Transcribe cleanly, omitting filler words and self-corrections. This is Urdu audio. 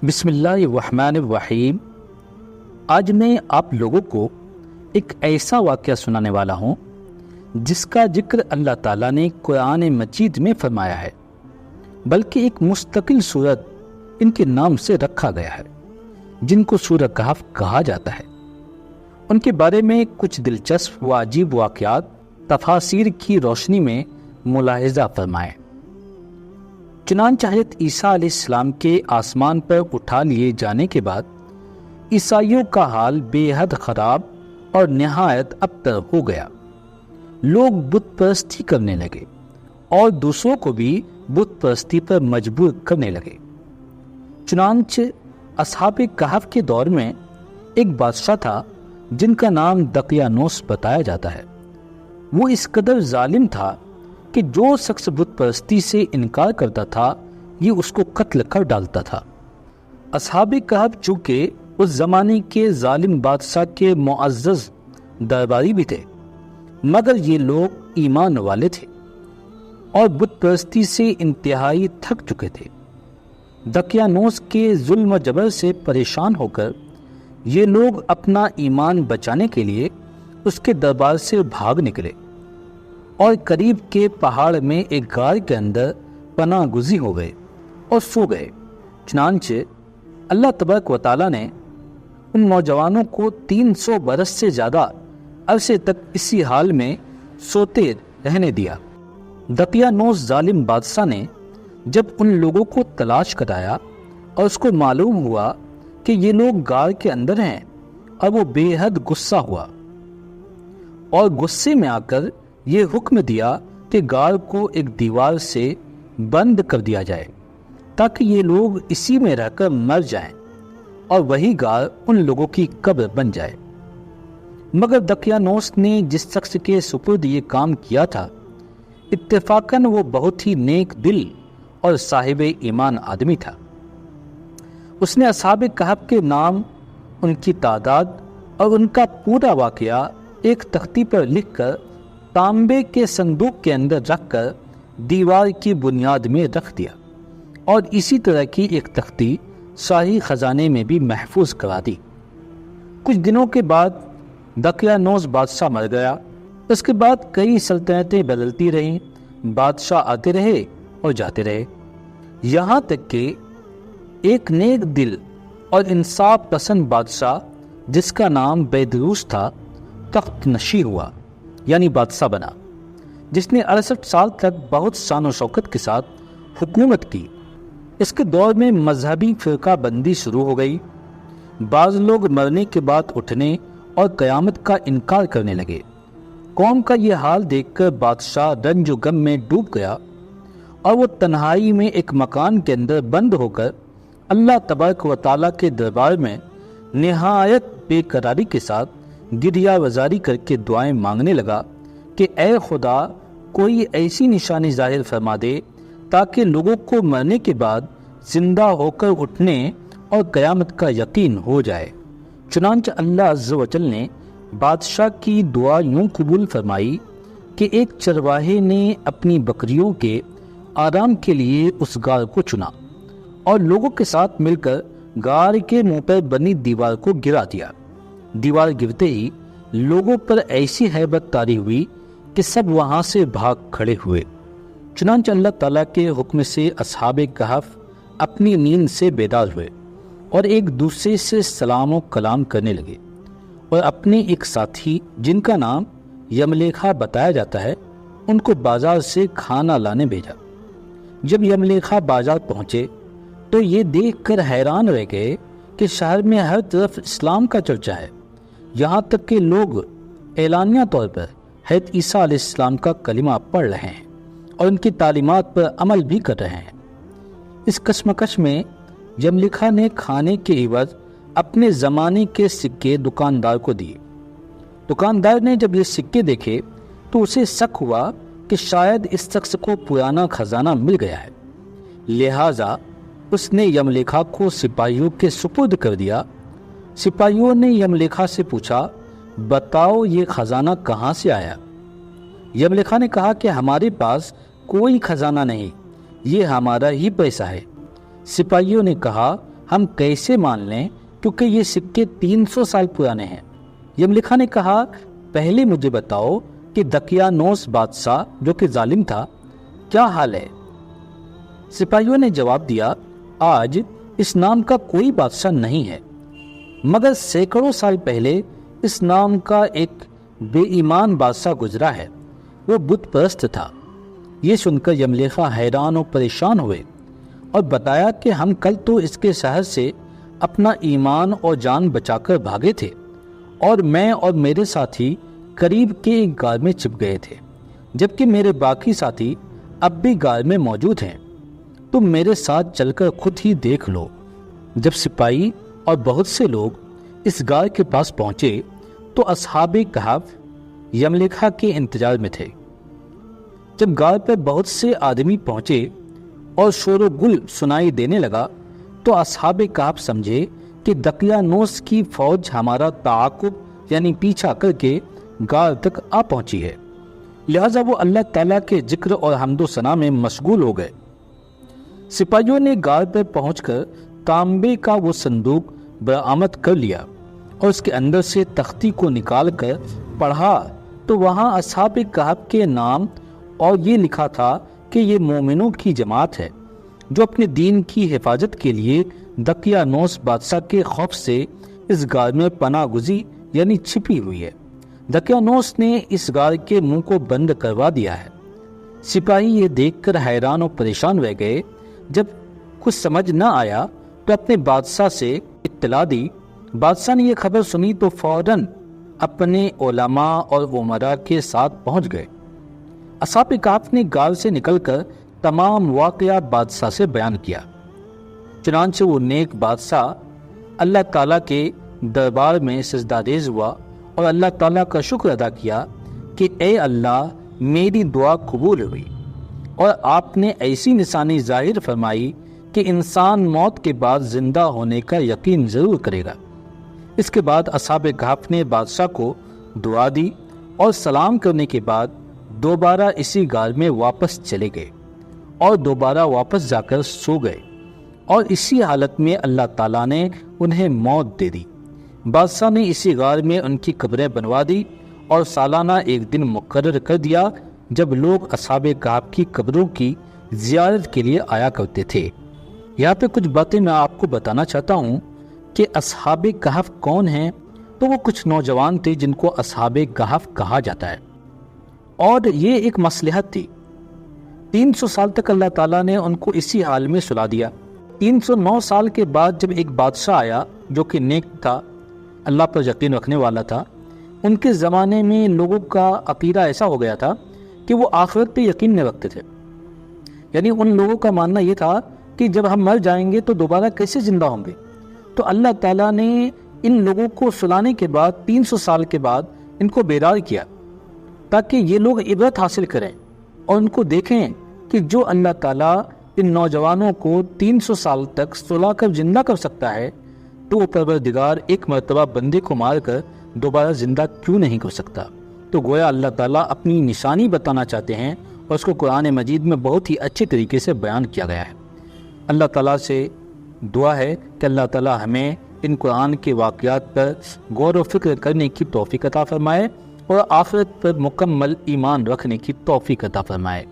بسم اللہ الرحمن الرحیم۔ آج میں آپ لوگوں کو ایک ایسا واقعہ سنانے والا ہوں جس کا ذکر اللہ تعالیٰ نے قرآن مجید میں فرمایا ہے، بلکہ ایک مستقل سورت ان کے نام سے رکھا گیا ہے، جن کو سورہ کہف کہا جاتا ہے۔ ان کے بارے میں کچھ دلچسپ و عجیب واقعات تفاسیر کی روشنی میں ملاحظہ فرمائیں۔ چنانچہ حضرت عیسیٰ علیہ السلام کے آسمان پر اٹھا لیے جانے کے بعد عیسائیوں کا حال بے حد خراب اور نہایت ابتر ہو گیا۔ لوگ بت پرستی کرنے لگے اور دوسروں کو بھی بت پرستی پر مجبور کرنے لگے۔ چنانچہ اصحاب کہف کے دور میں ایک بادشاہ تھا جن کا نام دقیانوس بتایا جاتا ہے۔ وہ اس قدر ظالم تھا کہ جو شخص بت پرستی سے انکار کرتا تھا یہ اس کو قتل کر ڈالتا تھا۔ اصحاب کہف چونکہ اس زمانے کے ظالم بادشاہ کے معزز درباری بھی تھے، مگر یہ لوگ ایمان والے تھے اور بت پرستی سے انتہائی تھک چکے تھے۔ دقیانوس کے ظلم و جبر سے پریشان ہو کر یہ لوگ اپنا ایمان بچانے کے لیے اس کے دربار سے بھاگ نکلے اور قریب کے پہاڑ میں ایک غار کے اندر پناہ گزین ہو گئے اور سو گئے۔ چنانچہ اللہ تبارک و تعالیٰ نے ان نوجوانوں کو 300 برس سے زیادہ عرصے تک اسی حال میں سوتے رہنے دیا۔ دقیانوس ظالم بادشاہ نے جب ان لوگوں کو تلاش کرایا اور اس کو معلوم ہوا کہ یہ لوگ غار کے اندر ہیں، اور وہ بے حد غصہ ہوا اور غصے میں آ کر یہ حکم دیا کہ غار کو ایک دیوار سے بند کر دیا جائے تاکہ یہ لوگ اسی میں رہ کر مر جائیں اور وہی غار ان لوگوں کی قبر بن جائے۔ مگر دقیانوس نے جس شخص کے سپرد یہ کام کیا تھا، اتفاقاً وہ بہت ہی نیک دل اور صاحب ایمان آدمی تھا۔ اس نے اصحاب کہف کے نام، ان کی تعداد اور ان کا پورا واقعہ ایک تختی پر لکھ کر تانبے کے صندوق کے اندر رکھ کر دیوار کی بنیاد میں رکھ دیا، اور اسی طرح کی ایک تختی شاہی خزانے میں بھی محفوظ کرا دی۔ کچھ دنوں کے بعد دقیانوس بادشاہ مر گیا۔ اس کے بعد کئی سلطنتیں بدلتی رہیں، بادشاہ آتے رہے اور جاتے رہے، یہاں تک کہ ایک نیک دل اور انصاف پسند بادشاہ جس کا نام بیدروس تھا تخت نشین ہوا، یعنی بادشاہ بنا، جس نے 68 سال تک بہت شان و شوکت کے ساتھ حکومت کی۔ اس کے دور میں مذہبی فرقہ بندی شروع ہو گئی۔ بعض لوگ مرنے کے بعد اٹھنے اور قیامت کا انکار کرنے لگے۔ قوم کا یہ حال دیکھ کر بادشاہ رنج و غم میں ڈوب گیا اور وہ تنہائی میں ایک مکان کے اندر بند ہو کر اللہ تبارک و تعالیٰ کے دربار میں نہایت بے قراری کے ساتھ گریہ وزاری کر کے دعائیں مانگنے لگا کہ اے خدا، کوئی ایسی نشانی ظاہر فرما دے تاکہ لوگوں کو مرنے کے بعد زندہ ہو کر اٹھنے اور قیامت کا یقین ہو جائے۔ چنانچہ اللہ عز و جل نے بادشاہ کی دعا یوں قبول فرمائی کہ ایک چرواہے نے اپنی بکریوں کے آرام کے لیے اس غار کو چنا اور لوگوں کے ساتھ مل کر غار کے منہ پر بنی دیوار کو گرا دیا۔ دیوار گرتے ہی لوگوں پر ایسی ہیبت طاری ہوئی کہ سب وہاں سے بھاگ کھڑے ہوئے۔ چنانچہ اللہ تعالیٰ کے حکم سے اصحاب کہف اپنی نیند سے بیدار ہوئے اور ایک دوسرے سے سلام و کلام کرنے لگے، اور اپنے ایک ساتھی جن کا نام یملیکھا بتایا جاتا ہے ان کو بازار سے کھانا لانے بھیجا۔ جب یملیکھا بازار پہنچے تو یہ دیکھ کر حیران رہ گئے کہ شہر میں ہر طرف اسلام کا چرچا ہے، یہاں تک کہ لوگ اعلانیہ طور پر حضرت عیسیٰ علیہ السلام کا کلمہ پڑھ رہے ہیں اور ان کی تعلیمات پر عمل بھی کر رہے ہیں۔ اس کشمکش میں یملیکھا نے کھانے کے عوض اپنے زمانے کے سکے دکاندار کو دیے۔ دکاندار نے جب یہ سکے دیکھے تو اسے شک ہوا کہ شاید اس شخص کو پرانا خزانہ مل گیا ہے، لہٰذا اس نے یملیکھا کو سپاہیوں کے سپرد کر دیا۔ سپاہیوں نے یملیکھا سے پوچھا، بتاؤ یہ خزانہ کہاں سے آیا؟ یملیکھا نے کہا کہ ہمارے پاس کوئی خزانہ نہیں، یہ ہمارا ہی پیسہ ہے۔ سپاہیوں نے کہا ہم کیسے مان لیں کیونکہ یہ سکے 300 سال پرانے ہیں۔ یملیکھا نے کہا پہلے مجھے بتاؤ کہ دقیانوس بادشاہ جو کہ ظالم تھا کیا حال ہے؟ سپاہیوں نے جواب دیا آج اس نام کا کوئی بادشاہ نہیں ہے، مگر سینکڑوں سال پہلے اس نام کا ایک بے ایمان بادشاہ گزرا ہے، وہ بت پرست تھا۔ یہ سن کر یملیکھا حیران اور پریشان ہوئے اور بتایا کہ ہم کل تو اس کے شہر سے اپنا ایمان اور جان بچا کر بھاگے تھے، اور میں اور میرے ساتھی قریب کے ایک غار میں چھپ گئے تھے، جبکہ میرے باقی ساتھی اب بھی غار میں موجود ہیں۔ تم میرے ساتھ چل کر خود ہی دیکھ لو۔ جب سپاہی اور بہت سے لوگ اس غار کے پاس پہنچے تو اصحاب کہف یملیکھا کے انتظار میں تھے۔ جب غار پر بہت سے آدمی پہنچے اور شور و گل سنائی دینے لگا تو اصحاب کہف سمجھے کہ دقیانوس کی فوج ہمارا تعاقب یعنی پیچھا کر کے غار تک آ پہنچی ہے، لہذا وہ اللہ تعالیٰ کے ذکر اور حمد و ثنا میں مشغول ہو گئے۔ سپاہیوں نے غار پر پہنچ کر تانبے کا وہ صندوق برآمد کر لیا اور اس کے اندر سے تختی کو نکال کر پڑھا تو وہاں اصحاب کہف کے نام اور یہ لکھا تھا کہ یہ مومنوں کی جماعت ہے جو اپنے دین کی حفاظت کے لیے دقیانوس بادشاہ کے خوف سے اس غار میں پناہ گزی یعنی چھپی ہوئی ہے۔ دقیانوس نے اس غار کے منہ کو بند کروا دیا ہے۔ سپاہی یہ دیکھ کر حیران اور پریشان رہ گئے۔ جب کچھ سمجھ نہ آیا تو اپنے بادشاہ سے اطلاع دی۔ بادشاہ نے یہ خبر سنی تو فوراً اپنے علماء اور امراء کے ساتھ پہنچ گئے۔ اصحاب کہف نے غار سے نکل کر تمام واقعات بادشاہ سے بیان کیا۔ چنانچہ وہ نیک بادشاہ اللہ تعالیٰ کے دربار میں سجدہ ریز ہوا اور اللہ تعالیٰ کا شکر ادا کیا کہ اے اللہ میری دعا قبول ہوئی، اور آپ نے ایسی نشانی ظاہر فرمائی کہ انسان موت کے بعد زندہ ہونے کا یقین ضرور کرے گا۔ اس کے بعد اصحاب کہف نے بادشاہ کو دعا دی اور سلام کرنے کے بعد دوبارہ اسی غار میں واپس چلے گئے اور دوبارہ واپس جا کر سو گئے، اور اسی حالت میں اللہ تعالیٰ نے انہیں موت دے دی۔ بادشاہ نے اسی غار میں ان کی قبریں بنوا دی اور سالانہ ایک دن مقرر کر دیا جب لوگ اصحاب کہف کی قبروں کی زیارت کے لیے آیا کرتے تھے۔ یہاں پہ کچھ باتیں میں آپ کو بتانا چاہتا ہوں کہ اصحاب کہف کون ہیں۔ تو وہ کچھ نوجوان تھے جن کو اصحاب کہف کہا جاتا ہے، اور یہ ایک مصلحت تھی۔ 300 سال تک اللہ تعالیٰ نے ان کو اسی حال میں سلا دیا۔ 309 سال کے بعد جب ایک بادشاہ آیا جو کہ نیک تھا، اللہ پر یقین رکھنے والا تھا، ان کے زمانے میں لوگوں کا عقیدہ ایسا ہو گیا تھا کہ وہ آخرت پہ یقین نہیں رکھتے تھے۔ یعنی ان لوگوں کا ماننا یہ تھا کہ جب ہم مر جائیں گے تو دوبارہ کیسے زندہ ہوں گے۔ تو اللہ تعالیٰ نے ان لوگوں کو سلانے کے بعد 300 سال کے بعد ان کو بیدار کیا تاکہ یہ لوگ عبرت حاصل کریں اور ان کو دیکھیں کہ جو اللہ تعالیٰ ان نوجوانوں کو 300 سال تک سلا کر زندہ کر سکتا ہے تو وہ پروردگار ایک مرتبہ بندے کو مار کر دوبارہ زندہ کیوں نہیں کر سکتا۔ تو گویا اللہ تعالیٰ اپنی نشانی بتانا چاہتے ہیں اور اس کو قرآن مجید میں بہت ہی اچھے طریقے سے بیان کیا گیا ہے۔ اللہ تعالیٰ سے دعا ہے کہ اللہ تعالیٰ ہمیں ان قرآن کے واقعات پر غور و فکر کرنے کی توفیق عطا فرمائے اور آخرت پر مکمل ایمان رکھنے کی توفیق عطا فرمائے۔